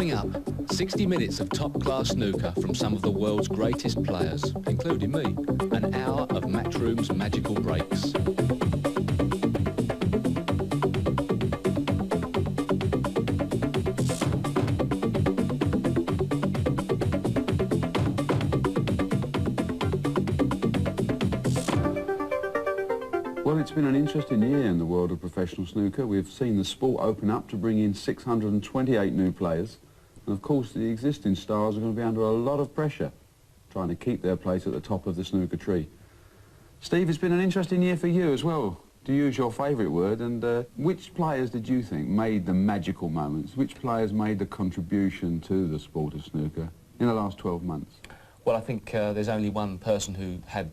Coming up, 60 minutes of top-class snooker from some of the world's greatest players, including me. An hour of Matchroom's magical breaks. Well, it's been an interesting year in the world of professional snooker. We've seen the sport open up to bring in 628 new players. And of course, the existing stars are going to be under a lot of pressure trying to keep their place at the top of the snooker tree. Steve, it's been an interesting year for you as well, to use your favourite word. And which players did you think made the magical moments? Which players made the contribution to the sport of snooker in the last 12 months? Well, I think there's only one person who had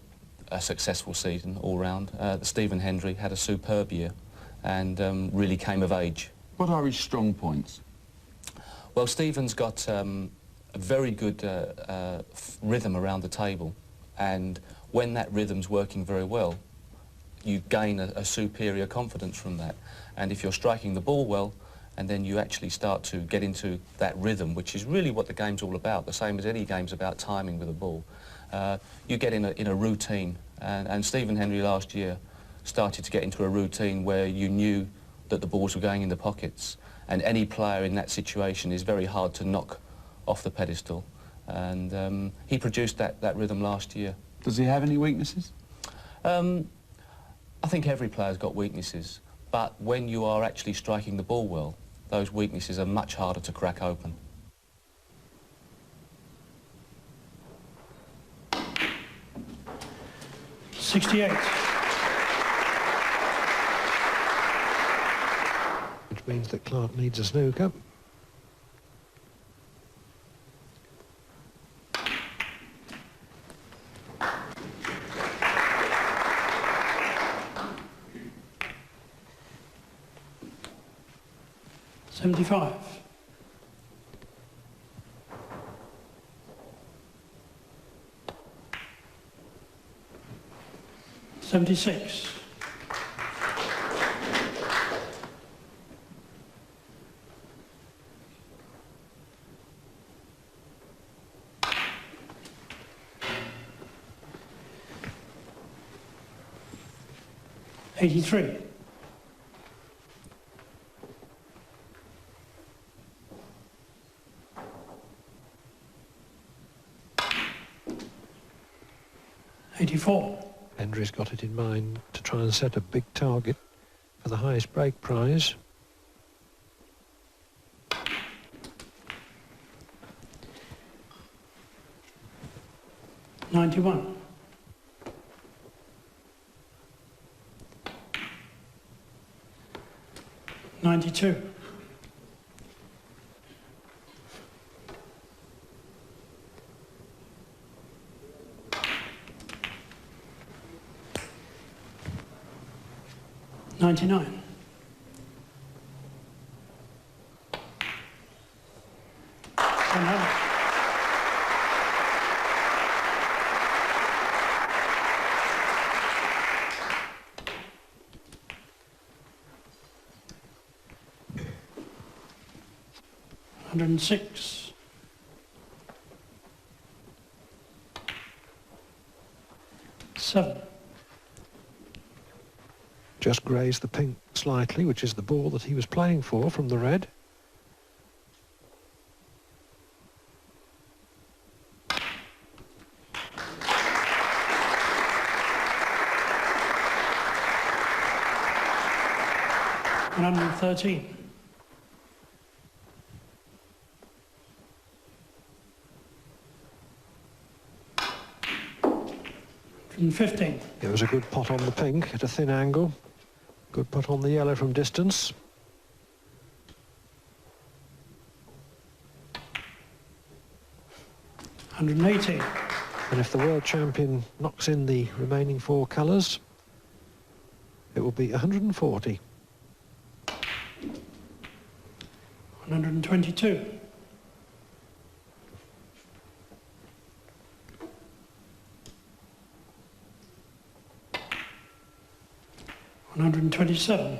a successful season all round. Stephen Hendry had a superb year and really came of age. What are his strong points? Well, Stephen's got a very good rhythm around the table, and when that rhythm's working very well, you gain a superior confidence from that. And if you're striking the ball well, and then you actually start to get into that rhythm, which is really what the game's all about, the same as any game's about timing with a ball. You get in a routine, and Stephen Hendry last year started to get into a routine where you knew that the balls were going in the pockets, and any player in that situation is very hard to knock off the pedestal, and he produced that rhythm last year. Does he have any weaknesses? I think every player's got weaknesses, but when you are actually striking the ball well, those weaknesses are much harder to crack open. .68. Which means that Clark needs a snooker. .75. .76. .83. .84. Hendry's got it in mind to try and set a big target for the highest break prize. .91. .92. .99. .106. .7. Just grazed the pink slightly, which is the ball that he was playing for from the red. .113. .115. It was a good pot on the pink at a thin angle. Good putt on the yellow from distance. .180. And if the world champion knocks in the remaining four colours, it will be 140. .122. .127.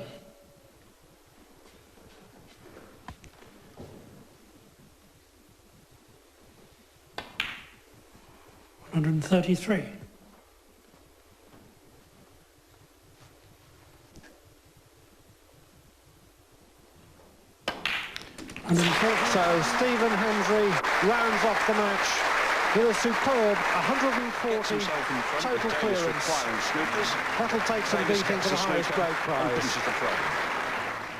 33. So Stephen Hendry rounds off the match with a superb 140 total clearance. That'll take some beating to the highest grade prize.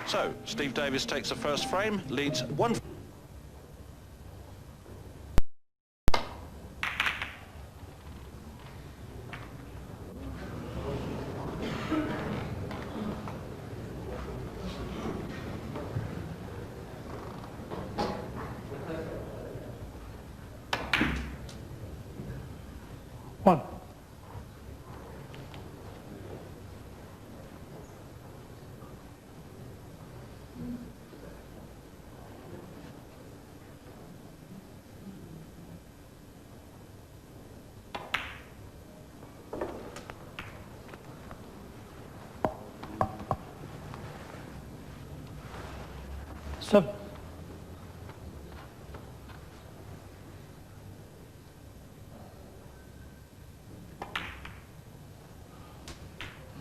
So, Steve Davis takes the first frame, leads 1. One. Seven.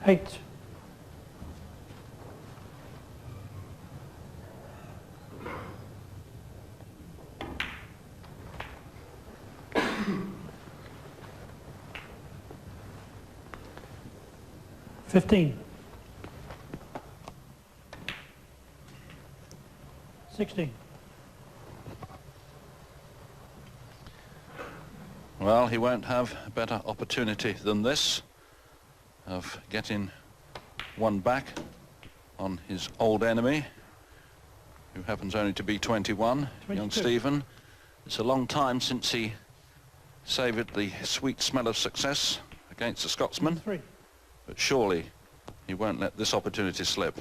Eight. $15. 16. Well, he won't have a better opportunity than this of getting one back on his old enemy, who happens only to be 21, 22. Young Stephen. It's a long time since he savoured the sweet smell of success against the Scotsman, 3. but surely he won't let this opportunity slip.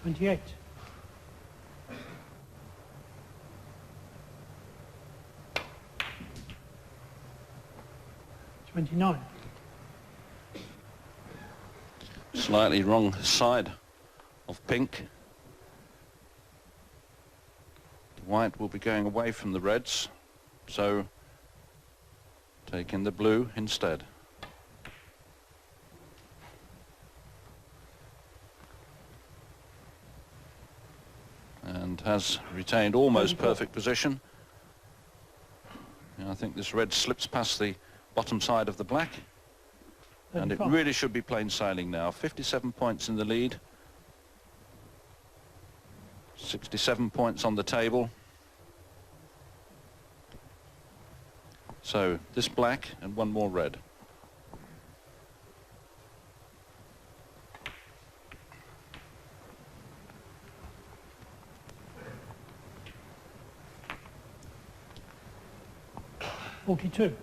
$28. 29. Slightly wrong side of pink. White will be going away from the reds, so taking the blue instead. And has retained almost perfect position. And I think this red slips past the bottom side of the black, and it really should be plain sailing now. 57 points in the lead, 67 points on the table. So this black and one more red. $42.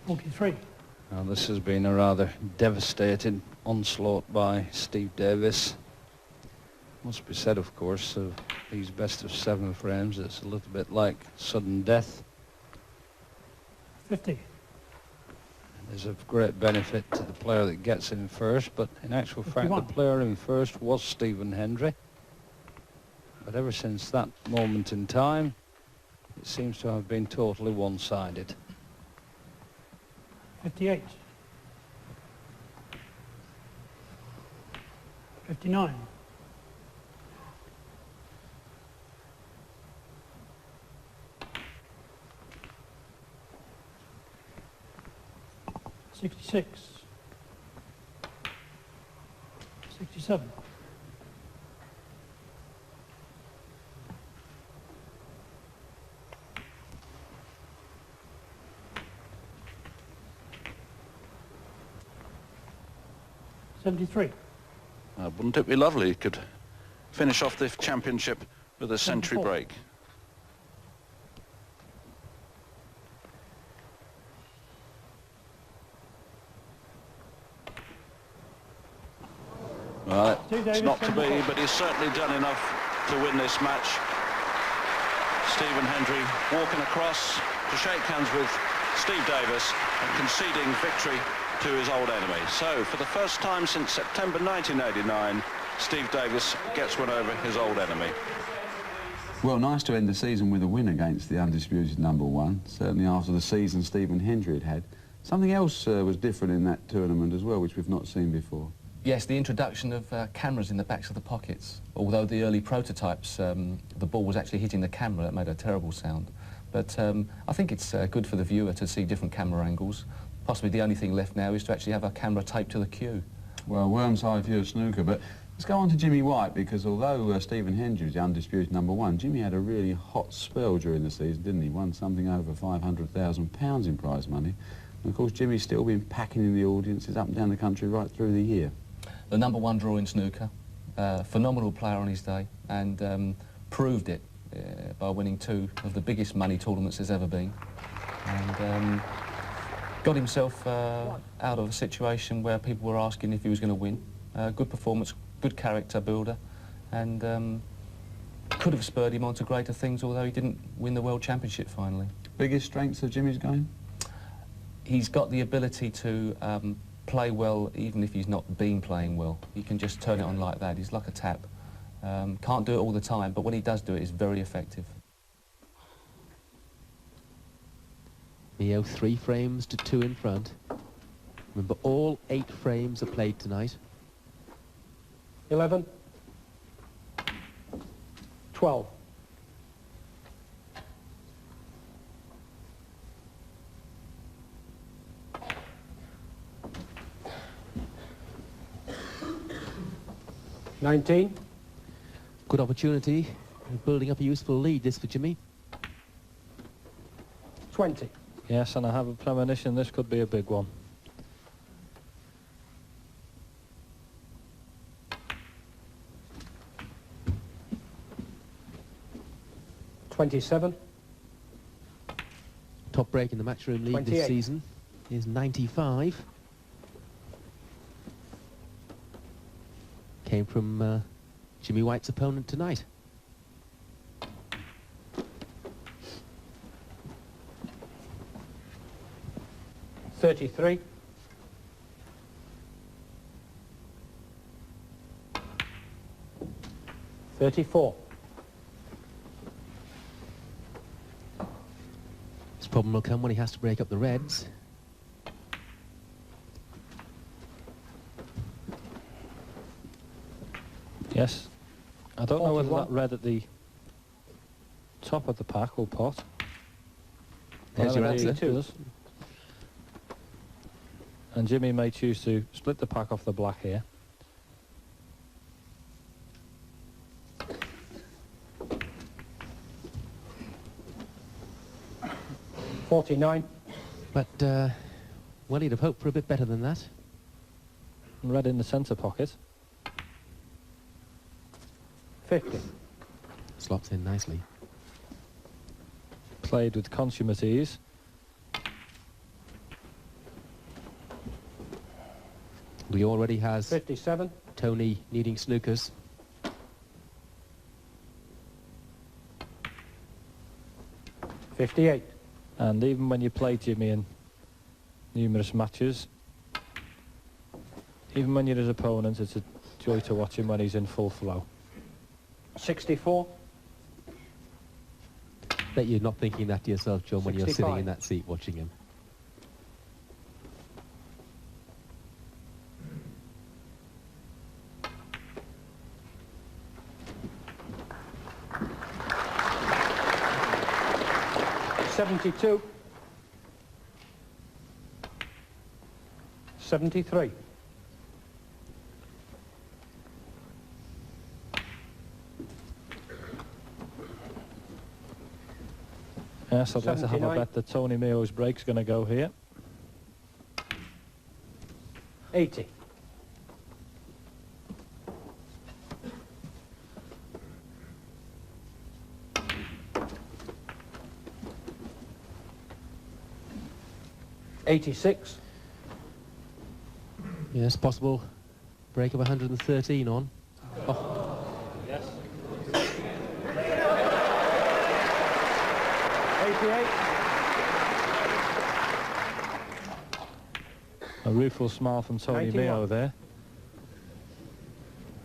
43. Now, this has been a rather devastating onslaught by Steve Davis. Must be said, of course, of these best of 7 frames, it's a little bit like sudden death. 50. There's a great benefit to the player that gets in first, but in actual fact, 51. the player in first was Stephen Hendry. But ever since that moment in time, it seems to have been totally one-sided. 58. 59. 66. 67. 73. Wouldn't it be lovely? He could finish off the championship with a century 74. break. Well, it's not to be, but he's certainly done enough to win this match. Stephen Hendry walking across to shake hands with Steve Davis and conceding victory to his old enemy. So, for the first time since September 1989, Steve Davis gets one over his old enemy. Well, nice to end the season with a win against the undisputed #1, certainly after the season Stephen Hendry had. Something else was different in that tournament as well, which we've not seen before. Yes, the introduction of cameras in the backs of the pockets. Although the early prototypes, the ball was actually hitting the camera, it made a terrible sound. But I think it's good for the viewer to see different camera angles. Possibly the only thing left now is to actually have a camera taped to the cue. Well, worm's eye view of snooker, but let's go on to Jimmy White, because although Stephen Hendry was the undisputed #1, Jimmy had a really hot spell during the season, didn't he? Won something over £500,000 in prize money. And of course, Jimmy's still been packing in the audiences up and down the country right through the year. The #1 draw in snooker, phenomenal player on his day, and proved it by winning 2 of the biggest money tournaments there's ever been. And got himself out of a situation where people were asking if he was going to win. Good performance, good character builder, and could have spurred him on to greater things, although he didn't win the World Championship finally. Biggest strengths of Jimmy's game? He's got the ability to play well even if he's not been playing well. He can just turn it on like that. He's like a tap. Can't do it all the time, but when he does do it, it's very effective. Mio 3 frames to 2 in front. Remember, all 8 frames are played tonight. 11, 12. $19. Good opportunity, building up a useful lead, this for Jimmy. 20. Yes, and I have a premonition this could be a big one. $27. Top break in the Matchroom League 28. this season is 95. Came from Jimmy White's opponent tonight. $33. $34. This problem will come when he has to break up the reds. Yes. I don't know whether 41. that red at the top of the pack will pot. There's your Well, answer. it does. And Jimmy may choose to split the pack off the black here. $49. But, well, he'd have hoped for a bit better than that. And red in the centre pocket. $50. Slots in nicely. Played with consummate ease. He already has $57. Tony needing snookers. $58. And even when you play Jimmy in numerous matches, even when you're his opponent, it's a joy to watch him when he's in full flow. 64. Bet you're not thinking that to yourself, John, when you're sitting 65. in that seat watching him. $72. $73. Yes, I'd like to have a 79. bet that Tony Mio's break's going to go here. 80. $86. Yes, possible break of 113 on. Oh. Yes. 88. A rueful smile from Tony 91. Meo there.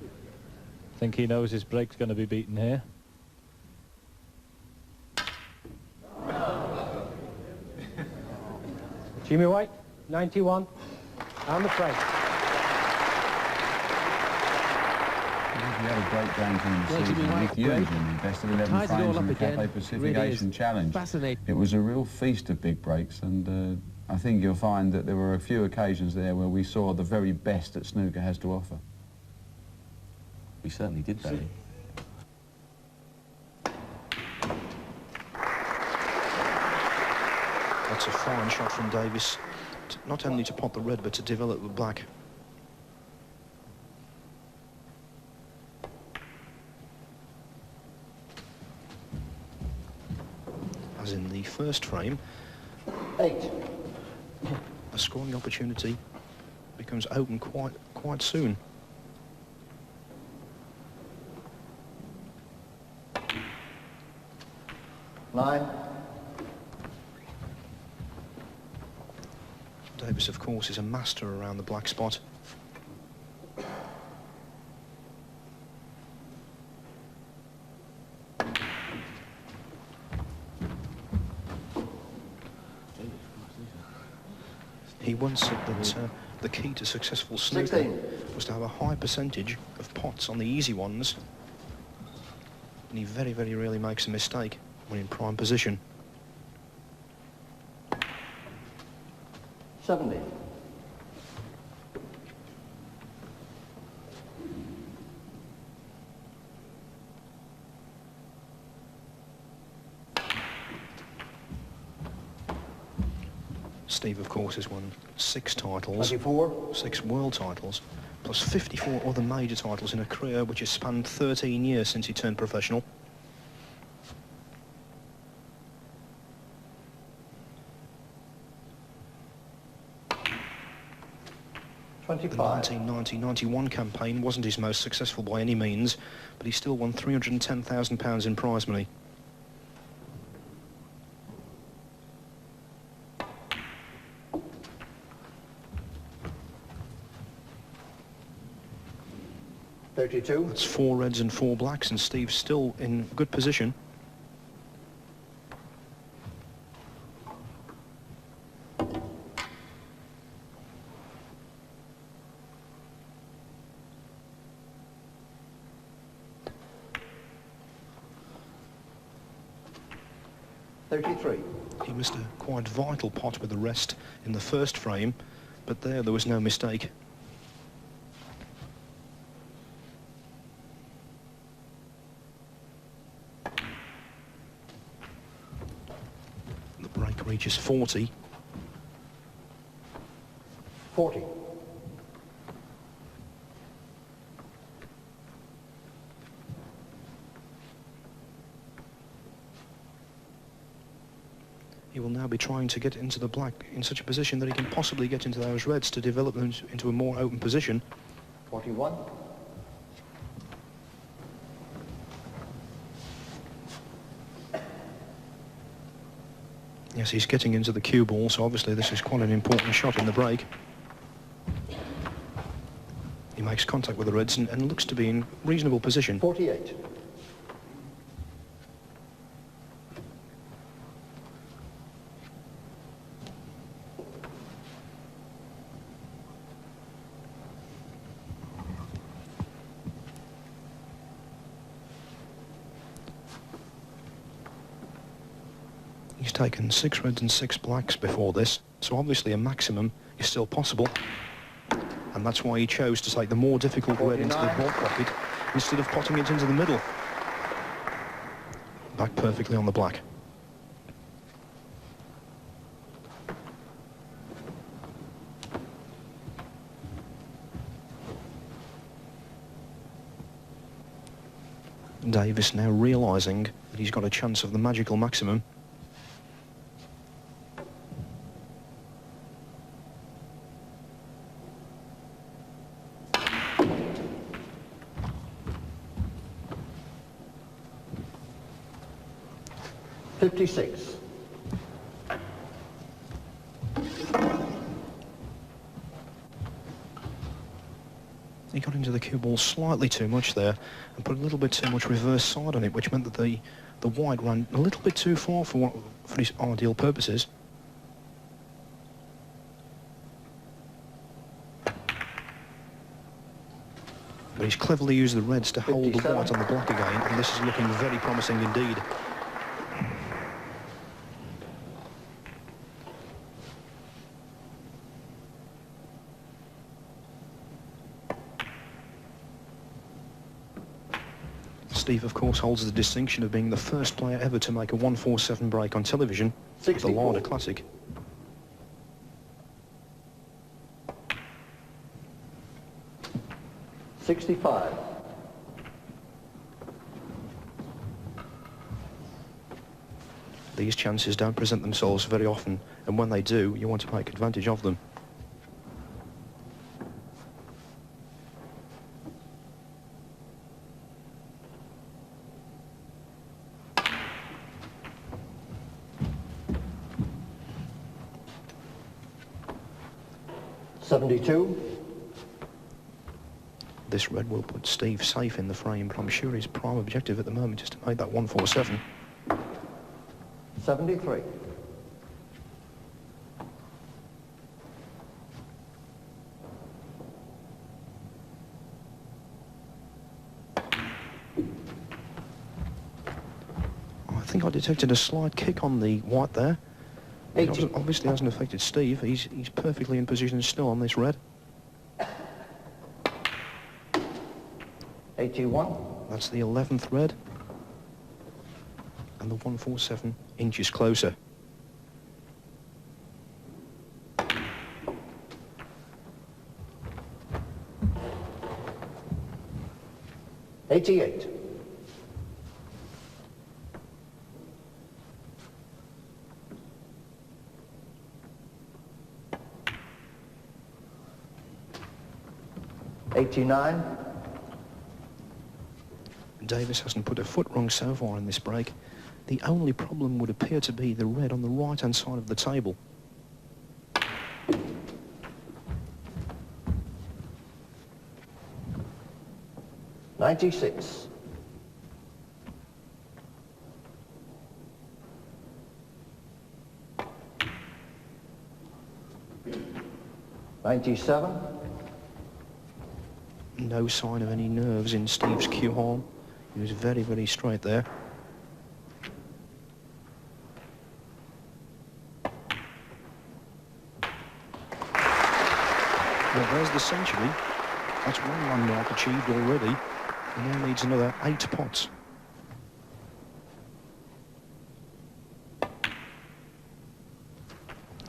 I think he knows his break's going to be beaten here. Jimmy White, 91, and the frame. We had a great game from the Well, season Jimmy White, with you, great. Jimmy. Best of 11 Ties it frames all in the up again. Cathay Pacific Really Asian is Challenge. fascinating. It was a real feast of big breaks, and I think you'll find that there were a few occasions there where we saw the very best that snooker has to offer. We certainly did, Barry. That's a fine shot from Davis, not only to pot the red, but to develop the black. As in the first frame, 8. a scoring opportunity becomes open quite soon. Davis, of course, is a master around the black spot. He once said that the key to successful snooker was to have a high percentage of pots on the easy ones, and he very, very rarely makes a mistake when in prime position. 70. Steve, of course, has won 6 titles, 24. 6 world titles, plus 54 other major titles in a career which has spanned 13 years since he turned professional. The 1990-91 campaign wasn't his most successful by any means, but he still won £310,000 in prize money. That's 4 reds and 4 blacks, and Steve's still in good position. He missed a quite vital pot with the rest in the first frame, but there was no mistake. The break reaches 40. 40. He will now be trying to get into the black in such a position that he can possibly get into those reds to develop them into a more open position. 41. Yes, he's getting into the cue ball, so obviously this is quite an important shot in the break. He makes contact with the reds and looks to be in reasonable position. 48. He's taken 6 reds and 6 blacks before this, so obviously a maximum is still possible. And that's why he chose to take the more difficult red into the ball pocket instead of potting it into the middle. Back perfectly on the black. Davis now realising that he's got a chance of the magical maximum. $56. got into the cue ball slightly too much there and put a little bit too much reverse side on it, which meant that the white ran a little bit too far for his ideal purposes. But he's cleverly used the reds to hold the white on the black again, and this is looking very promising indeed. Steve, of course, holds the distinction of being the first player ever to make a 147 break on television, the Larder Classic. $65. These chances don't present themselves very often, and when they do, you want to take advantage of them. $72. This red will put Steve safe in the frame, but I'm sure his prime objective at the moment is to make that 147. 73. I think I detected a slight kick on the white there. It obviously hasn't affected Steve. He's perfectly in position still on this red. 81. That's the 11th red. And the 147 inches closer. $88. $89. Davis hasn't put a foot wrong so far in this break. The only problem would appear to be the red on the right-hand side of the table. $96. $97. No sign of any nerves in Steve's cue arm. He was very, very straight there. Well, there's the century. That's one landmark achieved already. He now needs another 8 pots.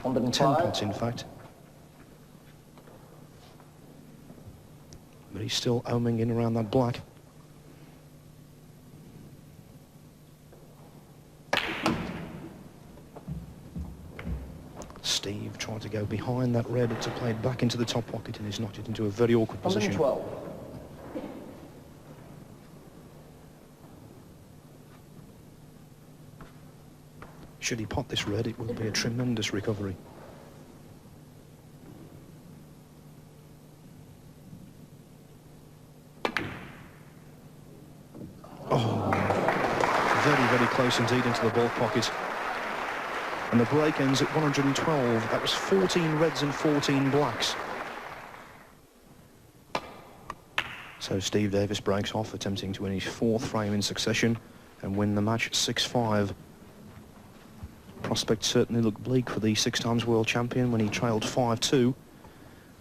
10 pots, in fact. But he's still homing in around that black. Steve tried to go behind that red to play it back into the top pocket, and he's knocked it into a very awkward position. 112. Should he pot this red, it will be a tremendous recovery. Very close indeed into the ball pocket. And the break ends at 112. That was 14 reds and 14 blacks. So Steve Davis breaks off, attempting to win his 4th frame in succession and win the match 6-5. Prospects certainly look bleak for the 6-times world champion when he trailed 5-2.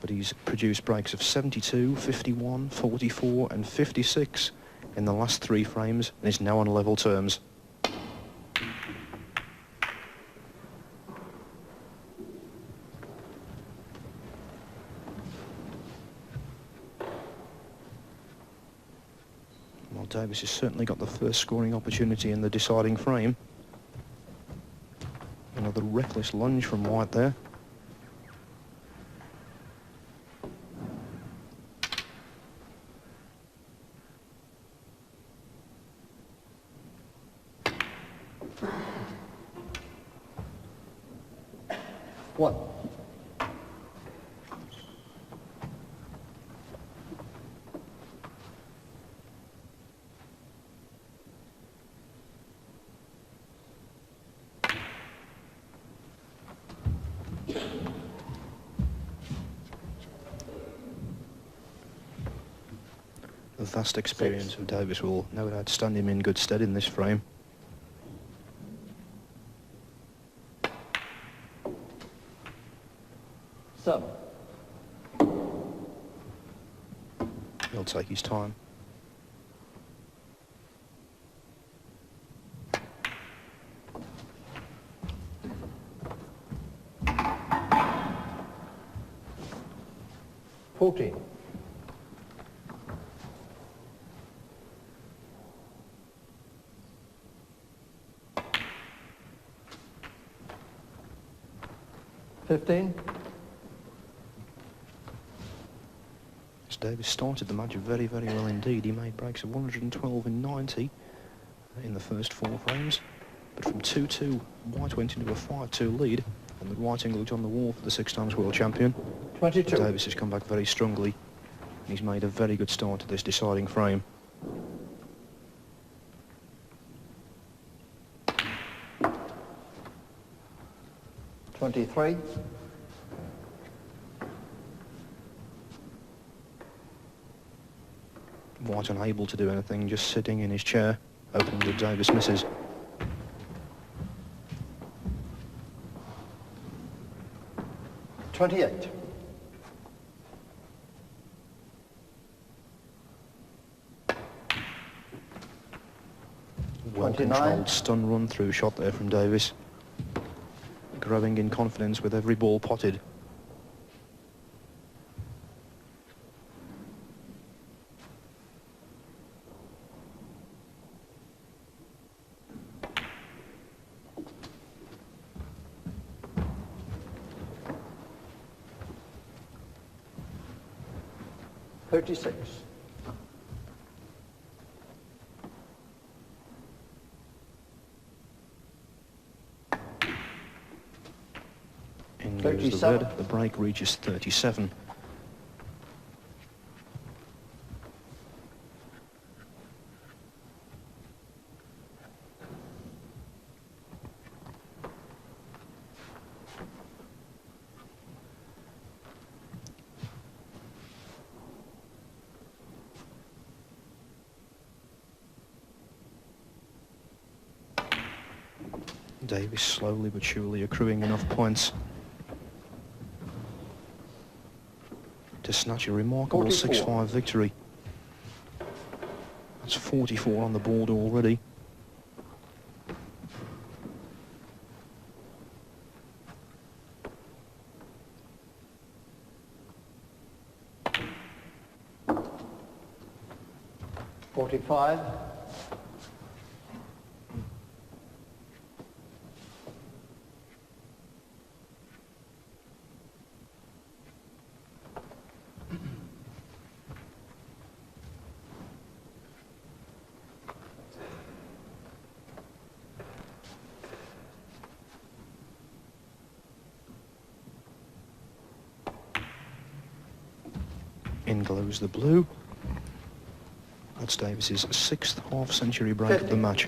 But he's produced breaks of 72, 51, 44 and 56 in the last 3 frames and is now on level terms. Well, Davis has certainly got the first scoring opportunity in the deciding frame. Another reckless lunge from White there. The vast experience of Davis will no doubt stand him in good stead in this frame. Seven. He'll take his time. $14. $15. Davis started the match very, very well indeed. He made breaks of 112 and 90 in the first 4 frames. But from 2-2, White went into a 5-2 lead, and with White England on the wall for the 6 times world champion. 22. Davis has come back very strongly, and he's made a very good start to this deciding frame. $23. White unable to do anything, just sitting in his chair, opening to Davis misses. $28. Well-controlled stun run through shot there from Davis. Growing in confidence with every ball potted. $36. In goes the red. The break reaches 37. Davis slowly but surely accruing enough points to snatch a remarkable 6-5 victory. That's 44 on the board already. $45. In glows the blue. That's Davis's 6th half-century break 50. Of the match.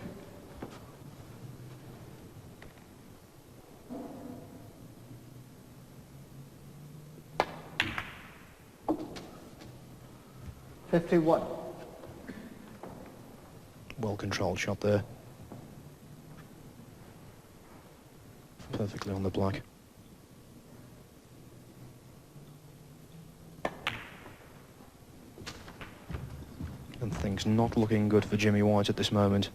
$51. Well-controlled shot there. Perfectly on the black. And things not looking good for Jimmy White at this moment.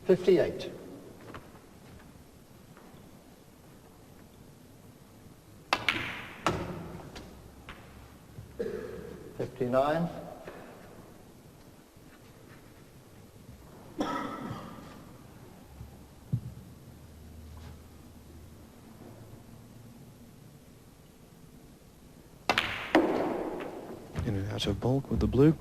58. $59. In and out of bulk with the blue.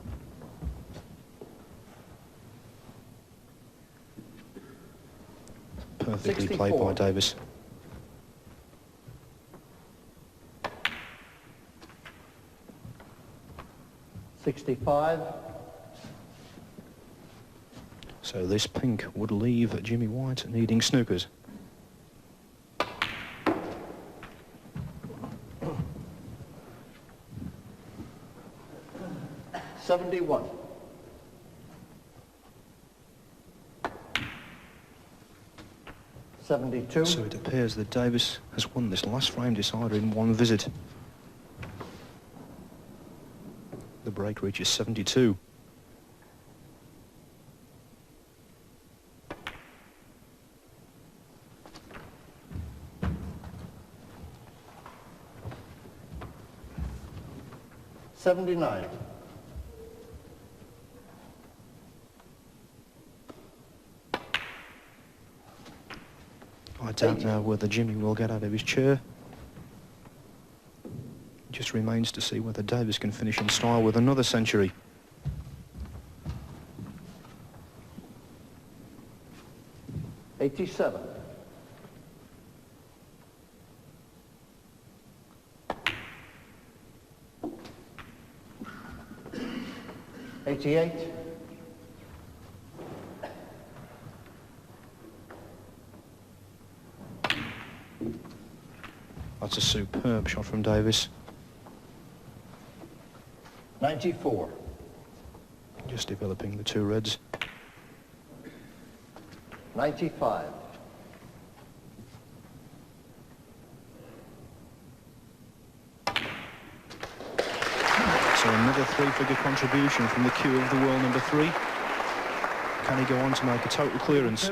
Perfectly 64. Played by Davis. $65. So this pink would leave Jimmy White needing snookers. 71. So it appears that Davis has won this last frame decider in one visit. The break reaches 72. $79. I don't know whether Jimmy will get out of his chair. It just remains to see whether Davis can finish in style with another century. $87. $88. That's a superb shot from Davis. 94. Just developing the two reds. 95. So another three-figure contribution from the queue of the world number 3. Can he go on to make a total clearance?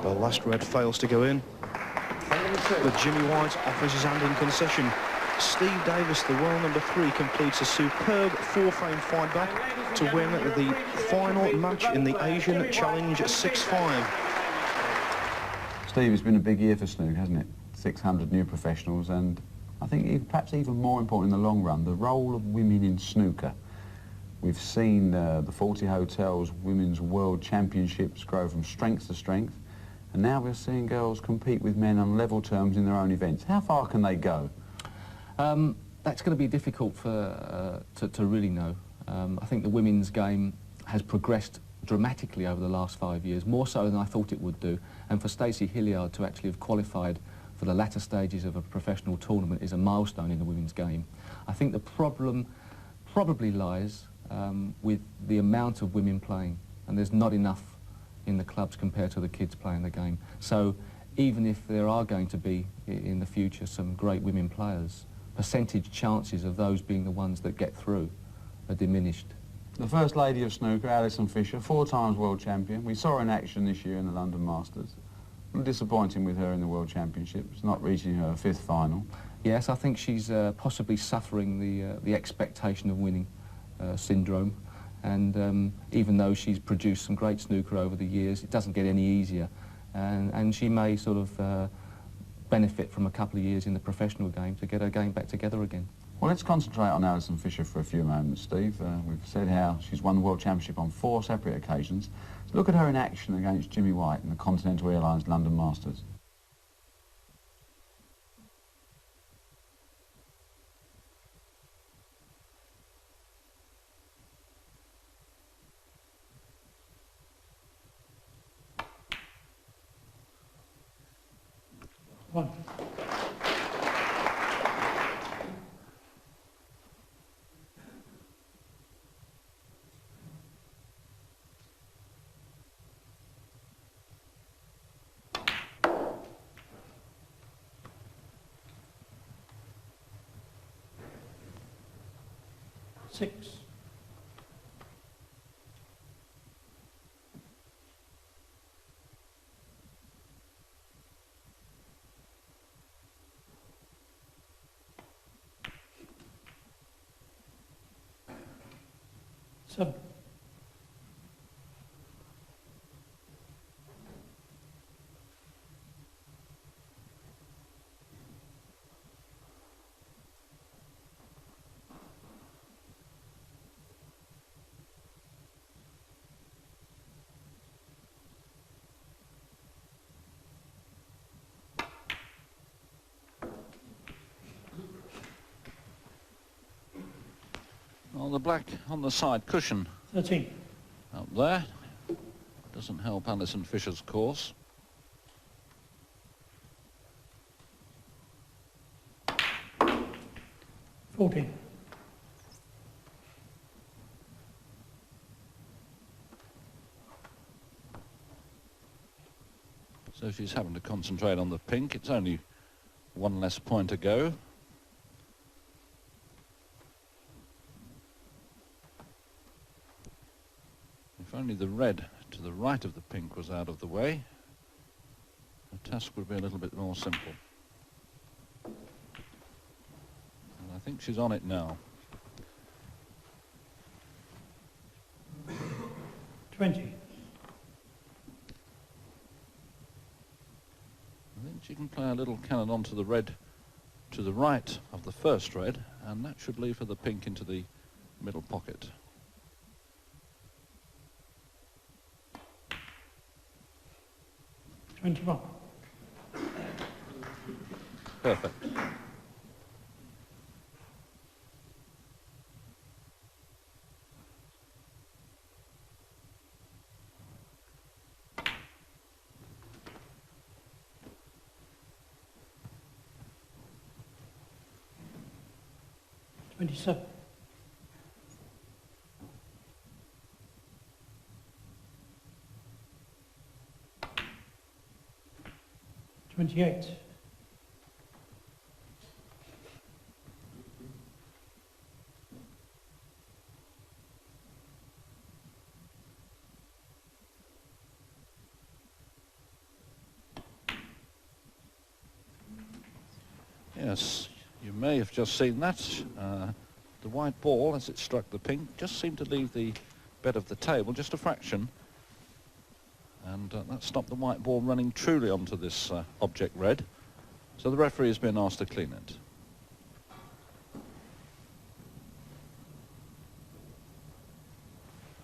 The last red fails to go in, but Jimmy White offers his hand in concession. Steve Davis, the world number 3, completes a superb 4-frame fight back to win the final match in the Asian Challenge 6-5. Steve, it's been a big year for snooker, hasn't it? 600 new professionals, and I think perhaps even more important in the long run, the role of women in snooker. We've seen the 40 Hotels Women's World Championships grow from strength to strength, and now we're seeing girls compete with men on level terms in their own events. How far can they go? That's going to be difficult to really know. I think the women's game has progressed dramatically over the last 5 years, more so than I thought it would do. And for Stacey Hilliard to actually have qualified for the latter stages of a professional tournament is a milestone in the women's game. I think the problem probably lies with the amount of women playing, and there's not enough in the clubs compared to the kids playing the game. So even if there are going to be in the future some great women players, percentage chances of those being the ones that get through are diminished. The First Lady of Snooker, Alison Fisher, 4 times world champion. We saw her in action this year in the London Masters. A little disappointing with her in the World Championships, not reaching her 5th final. Yes, I think she's possibly suffering the expectation of winning syndrome. And even though she's produced some great snooker over the years, it doesn't get any easier. And she may sort of benefit from a couple of years in the professional game to get her game back together again. Well, let's concentrate on Alison Fisher for a few moments, Steve. We've said how she's won the World Championship on 4 separate occasions. So look at her in action against Jimmy White in the Continental Airlines London Masters. One. Six. Seven. Well, the black on the side cushion 13. up there doesn't help Alison Fisher's course. 14. So she's having to concentrate on the pink. It's only one less point to go. If only the red to the right of the pink was out of the way, the task would be a little bit more simple. And I think she's on it now. 20. I think she can play a little cannon onto the red to the right of the first red, and that should leave her the pink into the middle pocket. $21. Perfect. $27. 28. Yes, you may have just seen that. The white ball, as it struck the pink, just seemed to leave the bed of the table just a fraction. And that stopped the white ball running truly onto this object red. So the referee has been asked to clean it.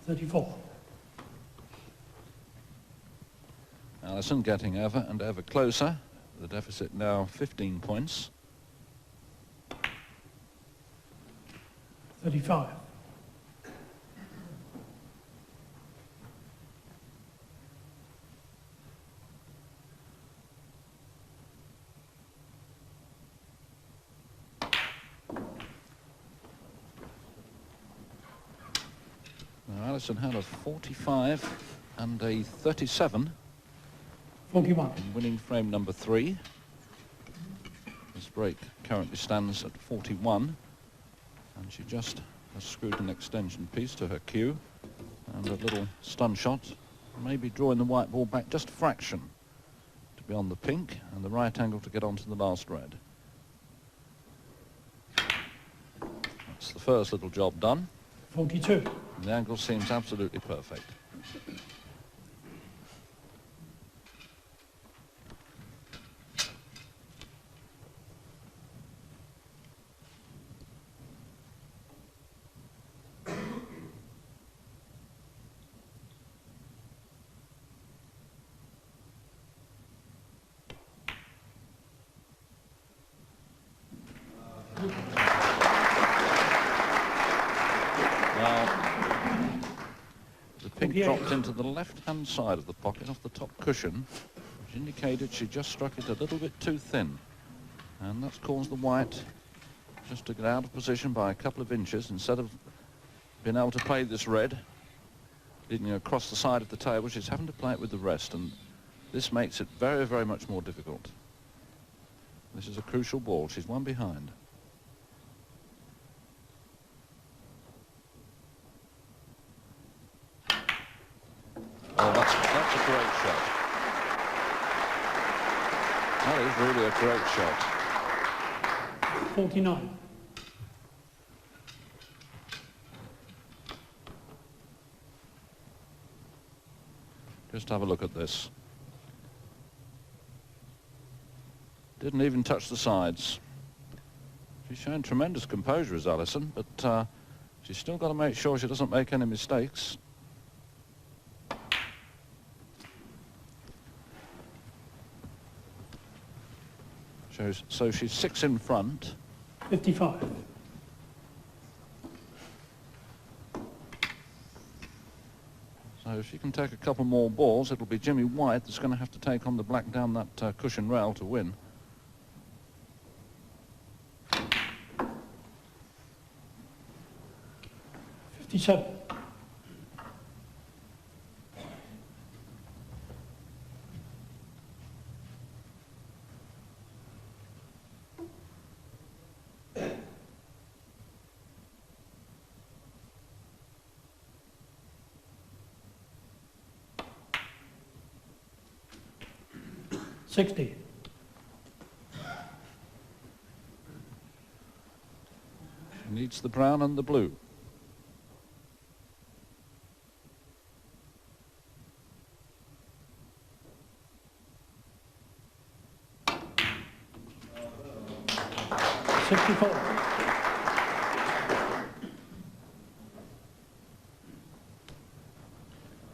$34. Allison getting ever and ever closer. The deficit now 15 points. 35. Now Allison had a 45 and a 37. 41. In winning frame number 3. This break currently stands at 41. And she just has screwed an extension piece to her cue. And a little stun shot, maybe drawing the white ball back just a fraction to be on the pink, and the right angle to get onto the last red. That's the first little job done. 42. And the angle seems absolutely perfect. Dropped into the left-hand side of the pocket off the top cushion, which indicated she just struck it a little bit too thin. And that's caused the white just to get out of position by a couple of inches. Instead of being able to play this red, leading across the side of the table, she's having to play it with the rest, and this makes it very, very much more difficult. This is a crucial ball. She's one behind. Oh, that's a great shot. That is really a great shot. 49. Just have a look at this. Didn't even touch the sides. She's shown tremendous composure as Allison, but she's still got to make sure she doesn't make any mistakes. So she's 6 in front. 55. So if she can take a couple more balls, it'll be Jimmy White that's going to have to take on the black down that cushion rail to win. 57. $60. She needs the brown and the blue.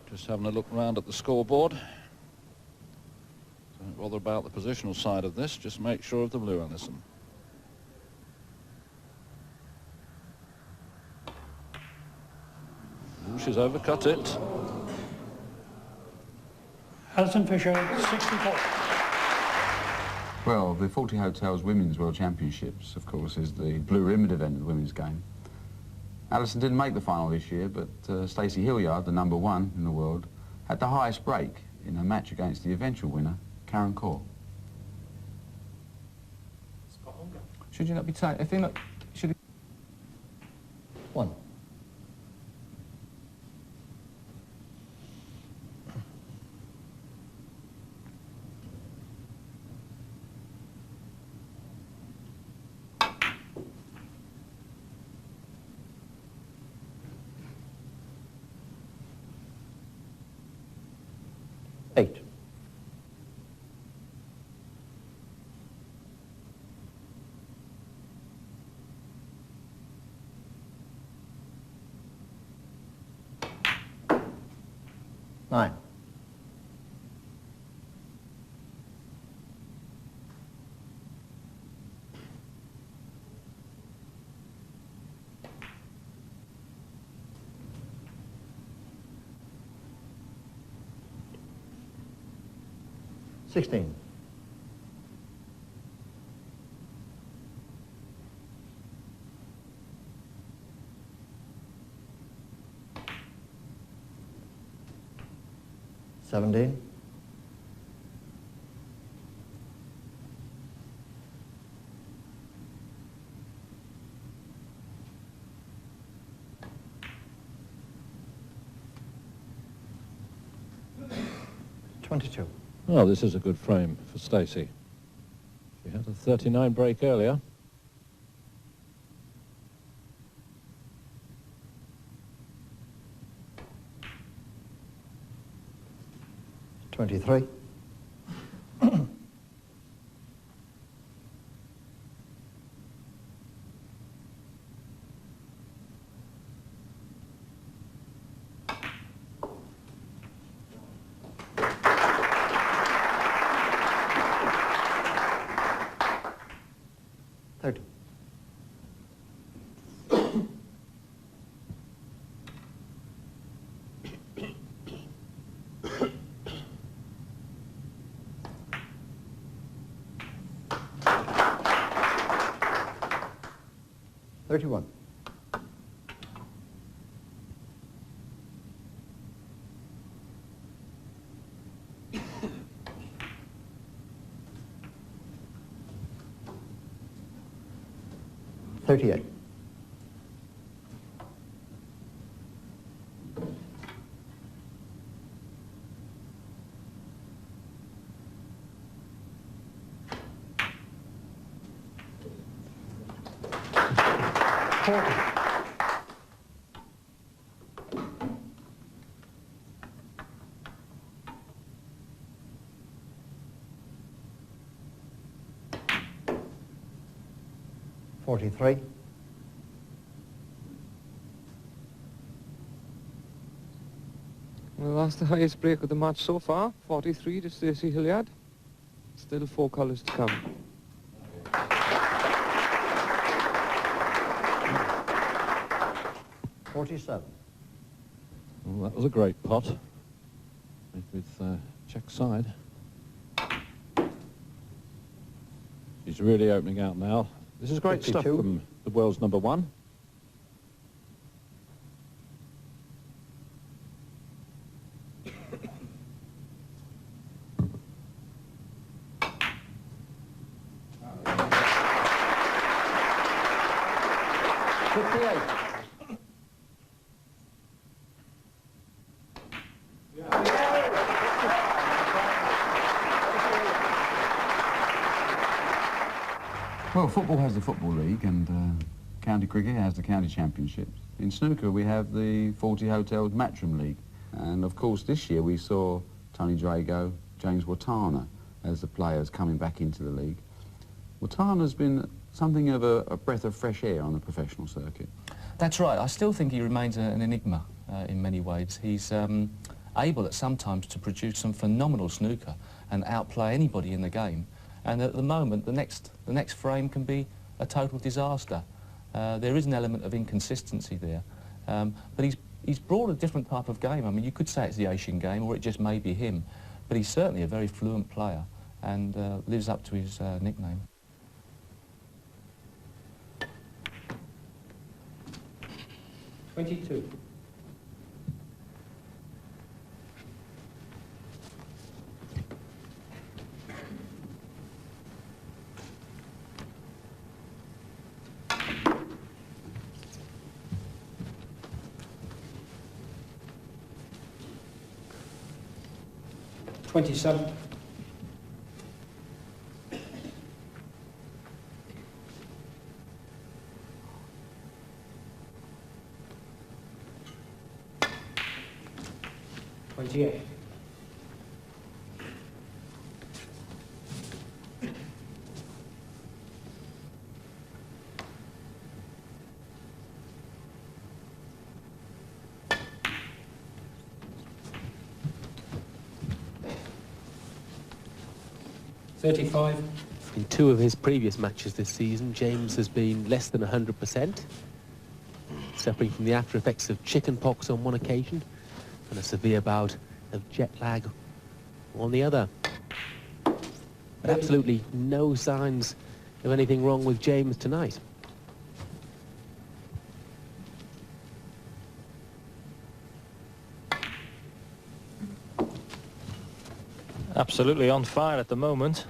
Just having a look round at the scoreboard. Don't bother about the positional side of this, just make sure of the blue, Alison. Ooh, she's overcut it. Alison Fisher, 64. Well, the 40 Hotels Women's World Championships, of course, is the blue ribbon event of the women's game. Alison didn't make the final this year, but Stacey Hilliard, the #1 in the world, had the highest break in a match against the eventual winner, Karen Kaur. Should you not be taking... If they're not... Should... 1. $8. $9. $16. $17. $22. Well, this is a good frame for Stacey. She had a 39 break earlier. $23. $31. $38. $43. Well, that's the highest break of the match so far, 43 to Stacey Hilliard. Still 4 colours to come. $47. Well, that was a great pot. With check side. She's really opening out now. This is great 52. stuff from the world's #1. Well, football has the Football League and county cricket has the county championships. In snooker we have the 40 Hotels Matchroom League. And of course this year we saw Tony Drago, James Wattana as the players coming back into the league. Wattana's been something of a breath of fresh air on the professional circuit. That's right. I still think he remains an enigma in many ways. He's able at some times to produce some phenomenal snooker and outplay anybody in the game. And at the moment, the next frame can be a total disaster. There is an element of inconsistency there, but he's brought a different type of game. I mean, you could say it's the Asian game, or it just may be him, but he's certainly a very fluent player and lives up to his nickname. $22. $27. $28. $35. In 2 of his previous matches this season, James has been less than 100%, suffering from the after effects of chickenpox on one occasion and a severe bout of jet lag on the other. But absolutely no signs of anything wrong with James tonight. Absolutely on fire at the moment.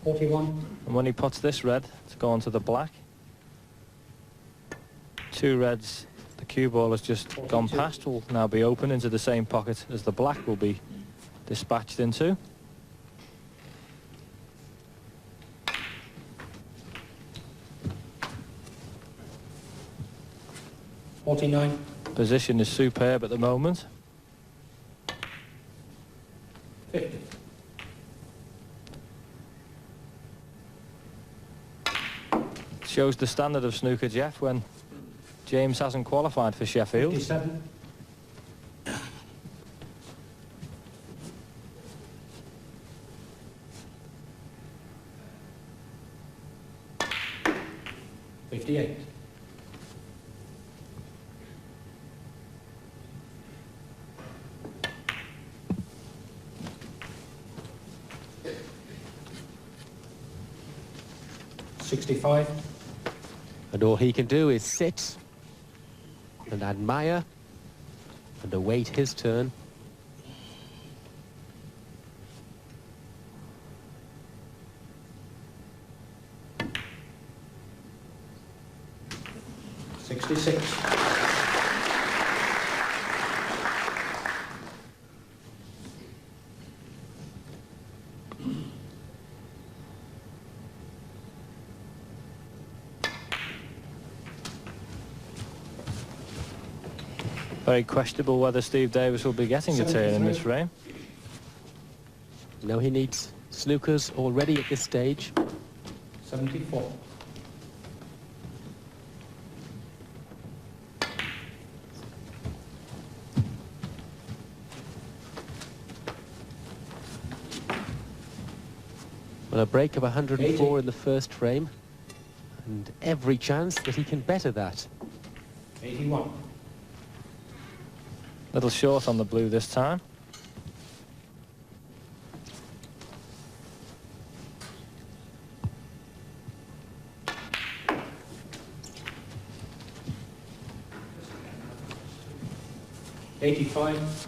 41. And when he puts this red to go onto the black, 2 reds the cue ball has just 42. gone past will now be open into the same pocket as the black will be dispatched into. $49. Position is superb at the moment. $50. Shows the standard of snooker, Jeff, when James hasn't qualified for Sheffield. 57. $58. $65. And all he can do is sit and admire and await his turn. $66. Very questionable whether Steve Davis will be getting a turn in this frame. No, he needs snookers already at this stage. 74. Well, a break of 104 in the first frame, and every chance that he can better that. 81. Little short on the blue this time. 85.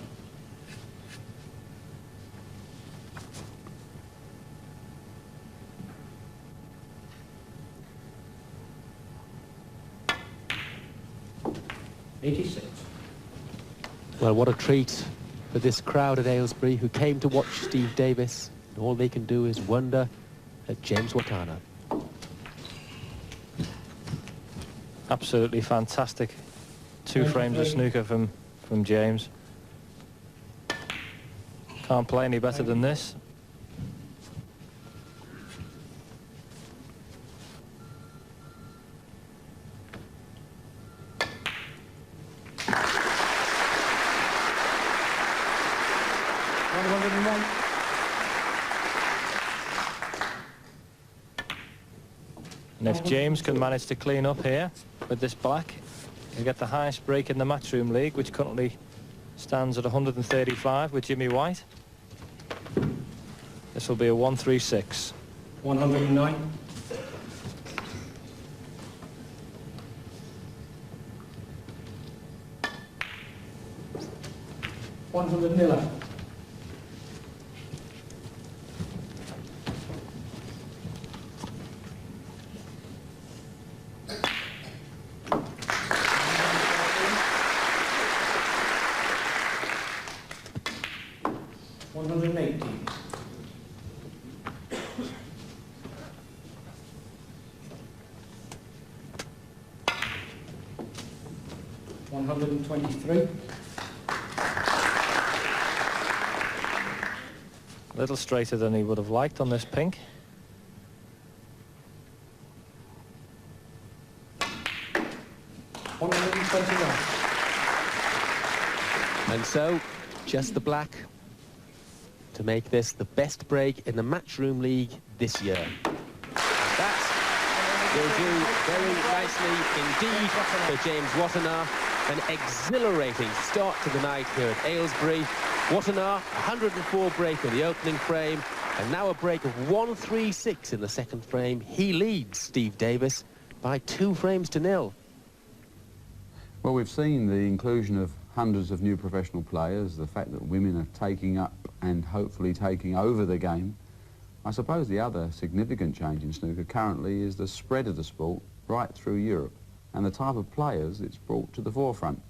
Well, what a treat for this crowd at Aylesbury who came to watch Steve Davis. And all they can do is wonder at James Wattana. Absolutely fantastic. 2 frames of snooker from James. Can't play any better than this. And if James can manage to clean up here with this black, he'll get the highest break in the Matchroom League, which currently stands at 135 with Jimmy White. This will be a 136. 109. 100 Miller. 180. 123. A little straighter than he would have liked on this pink. And so, just the black to make this the best break in the Matchroom League this year. That will do very nicely indeed for James Wattana. An exhilarating start to the night here at Aylesbury. Wattana, 104 break in the opening frame, and now a break of 136 in the second frame. He leads Steve Davis by 2 frames to 0. Well, we've seen the inclusion of hundreds of new professional players, the fact that women are taking up and hopefully taking over the game. I suppose the other significant change in snooker currently is the spread of the sport right through Europe and the type of players it's brought to the forefront.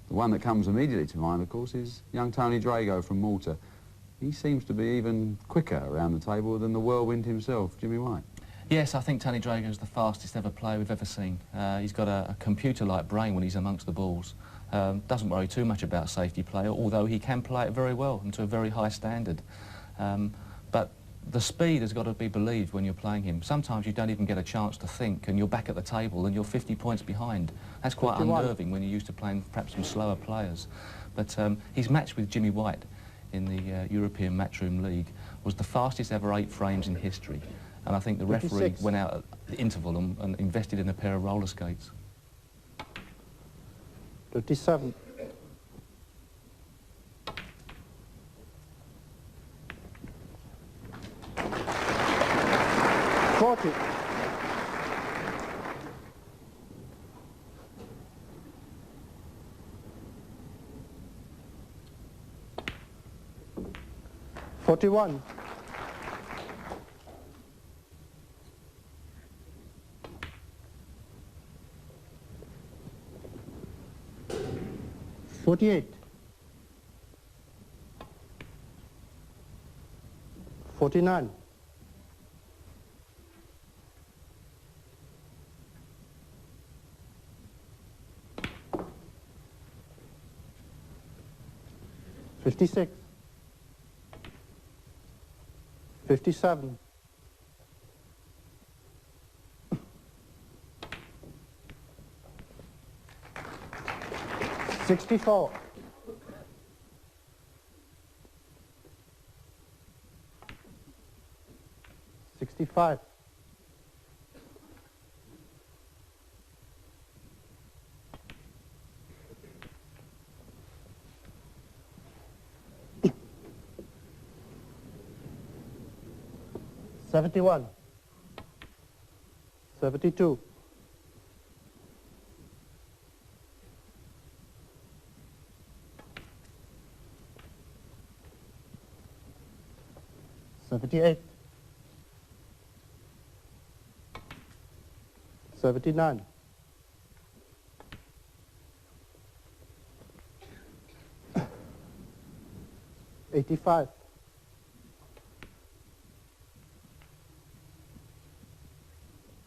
The one that comes immediately to mind, of course, is young Tony Drago from Malta. He seems to be even quicker around the table than the whirlwind himself, Jimmy White. Yes, I think Tony Drago is the fastest ever player we've ever seen. He's got a computer-like brain when he's amongst the balls. Doesn't worry too much about safety play, although he can play it very well and to a very high standard. But the speed has got to be believed when you're playing him. Sometimes you don't even get a chance to think and you're back at the table and you're 50 points behind. That's quite 51. Unnerving when you're used to playing perhaps some slower players. But his match with Jimmy White in the European Matchroom League was the fastest ever 8 frames in history. And I think the referee 56. went out at the interval and invested in a pair of roller skates. 37. 40. 41. 48. 49. 56. 57. 64. 65. 71. 72. 78. 79. 85.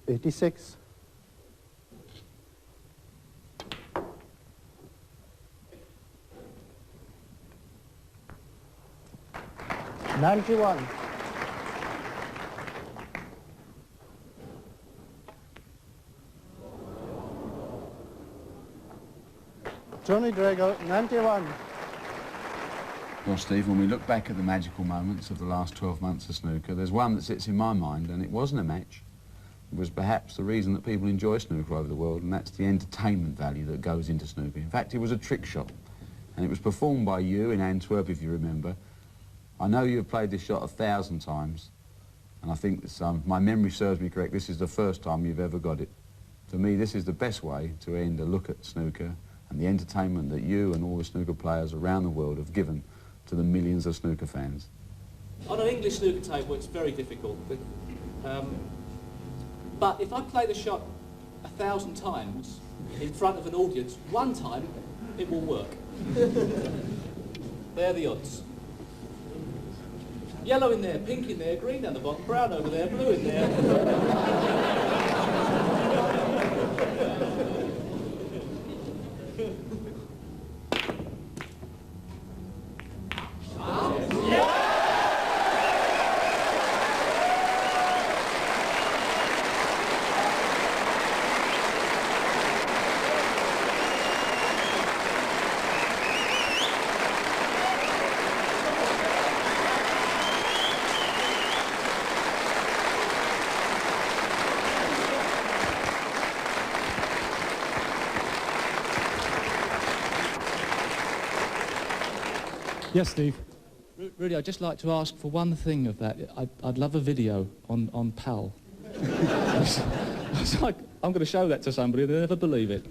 86. 91. 20 Drago, 91. Well, Steve, when we look back at the magical moments of the last 12 months of snooker, there's one that sits in my mind, and it wasn't a match. It was perhaps the reason that people enjoy snooker over the world, and that's the entertainment value that goes into snooker. In fact, it was a trick shot, and it was performed by you in Antwerp, if you remember. I know you've played this shot 1,000 times, and I think that my memory serves me correct, this is the first time you've ever got it. For me, this is the best way to end a look at snooker and the entertainment that you and all the snooker players around the world have given to the millions of snooker fans. On an English snooker table, it's very difficult. But if I play the shot 1,000 times in front of an audience, one time it will work. They're the odds. Yellow in there, pink in there, green down the bottom, brown over there, blue in there. Yes, Steve. Really, I'd just like to ask for one thing of that. I'd love a video on PAL. I was like, I'm going to show that to somebody, they'll never believe it.